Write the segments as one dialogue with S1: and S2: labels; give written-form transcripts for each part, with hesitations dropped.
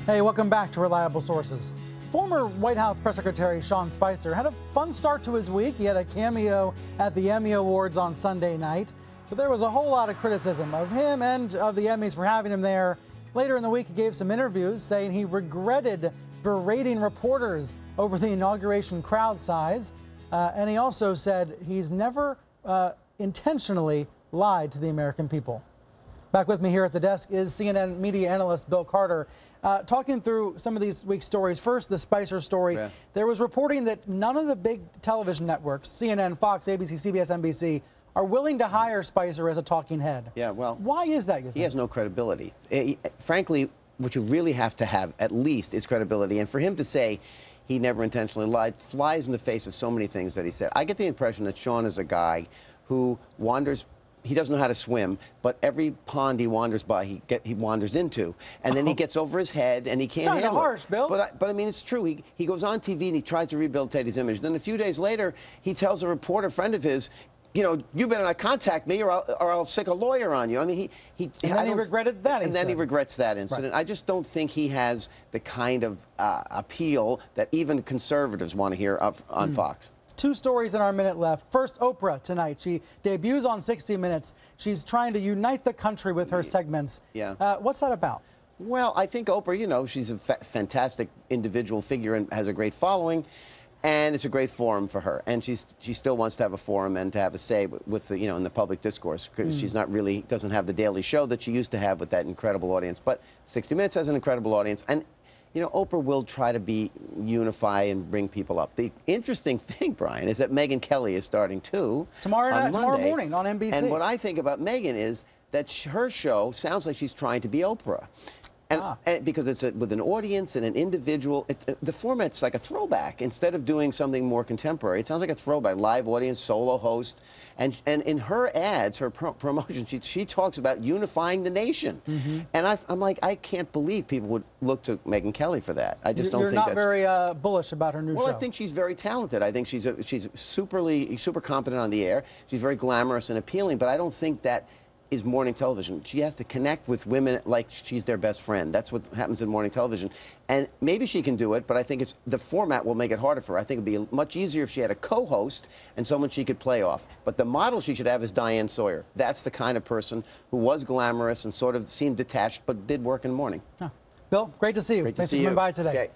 S1: Hey, welcome back to Reliable Sources. Former White House Press Secretary Sean Spicer had a fun start to his week. He had a cameo at the Emmy Awards on Sunday night, but there was a whole lot of criticism of him and of the Emmys for having him there. Later in the week, he gave some interviews saying he regretted berating reporters over the inauguration crowd size, and he also said he's never intentionally lied to the American people. Back with me here at the desk is CNN media analyst Bill Carter. Talking through some of these week's stories. First, the Spicer story. Yeah. There was reporting that none of the big television networks, CNN, Fox, ABC, CBS, NBC, are willing to hire Spicer as a talking head.
S2: Yeah, well,
S1: why is that, you think?
S2: He has no credibility. Frankly, what you really have to have, at least, is credibility. And for him to say he never intentionally lied flies in the face of so many things that he said. I get the impression that Sean is a guy who wanders. He doesn't know how to swim, but every pond he wanders by, he wanders into, and then he gets over his head, and he can't handle it.
S1: It's kind of harsh, Bill.
S2: But I mean, it's true. He goes on TV and he tries to rehabilitate his image. Then a few days later, he tells a reporter friend of his, you know, you better not contact me, or I'll stick a lawyer on you. I mean,
S1: and then he regretted that.
S2: And then he regrets that incident. Right. I just don't think he has the kind of appeal that even conservatives want to hear on Fox.
S1: Two stories in our minute left. First, Oprah tonight. She debuts on 60 Minutes. She's trying to unite the country with her segments. Yeah. What's that about?
S2: Well, I think Oprah, you know, she's a fantastic individual figure and has a great following, and it's a great forum for her. And she still wants to have a forum and to have a say with the, you know, in the public discourse, because she's not really, doesn't have the Daily Show that she used to have with that incredible audience. But 60 Minutes has an incredible audience. And you know, Oprah will try to unify and bring people up. The interesting thing, Brian, is that Megyn Kelly is starting too
S1: tomorrow morning on NBC.
S2: And what I think about Megyn is that her show sounds like she's trying to be Oprah. And because it's with an audience and an individual, the format's like a throwback instead of doing something more contemporary. It sounds like a throwback, live audience, solo host. And in her ads, her promotion, she talks about unifying the nation. And I'm like, I can't believe people would look to Megyn Kelly for that. I just don't think that's...
S1: You're not very bullish about her new show.
S2: Well, I think she's very talented. I think she's super competent on the air. She's very glamorous and appealing, but I don't think that is morning television. She has to connect with women like she's their best friend. That's what happens in morning television. And maybe she can do it, but I think the format will make it harder for her. I think it'd be much easier if she had a co-host and someone she could play off. But the model she should have is Diane Sawyer. That's the kind of person who was glamorous and sort of seemed detached, but did work in the morning.
S1: Bill, great to see you.
S2: Thanks for
S1: coming by today.
S2: Okay.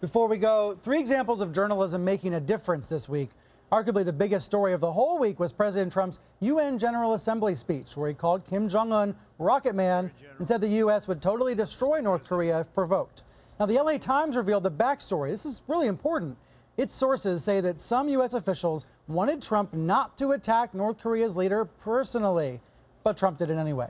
S1: Before we go, 3 examples of journalism making a difference this week. Arguably the biggest story of the whole week was President Trump's UN General Assembly speech, where he called Kim Jong-un Rocket Man and said the U.S. would totally destroy North Korea if provoked. Now, the LA Times revealed the backstory. This is really important. Its sources say that some U.S. officials wanted Trump not to attack North Korea's leader personally, but Trump did it anyway.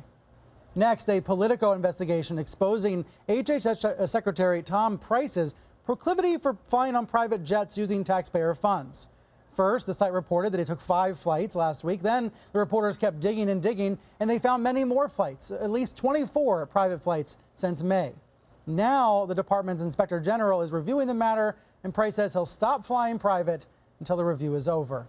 S1: Next, a Politico investigation exposing HHS Secretary Tom Price's proclivity for flying on private jets using taxpayer funds. First, the site reported that he took 5 flights last week. Then the reporters kept digging and digging, and they found many more flights, at least 24 private flights since May. Now the department's inspector general is reviewing the matter, and Price says he'll stop flying private until the review is over.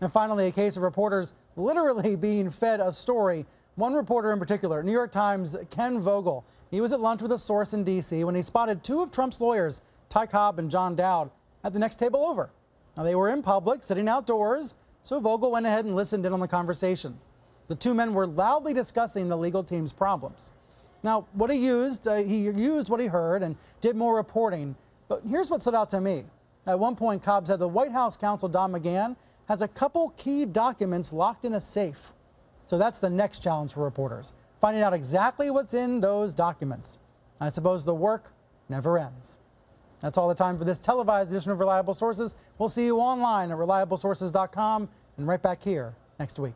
S1: And finally, a case of reporters literally being fed a story. One reporter in particular, New York Times' Ken Vogel. He was at lunch with a source in D.C. when he spotted 2 of Trump's lawyers, Ty Cobb and John Dowd, at the next table over. Now, they were in public, sitting outdoors, so Vogel went ahead and listened in on the conversation. The 2 men were loudly discussing the legal team's problems. Now, what he used what he heard and did more reporting, but here's what stood out to me. At one point, Cobb said the White House counsel, Don McGahn, has a couple key documents locked in a safe. So that's the next challenge for reporters, finding out exactly what's in those documents. I suppose the work never ends. That's all the time for this televised edition of Reliable Sources. We'll see you online at reliablesources.com and right back here next week.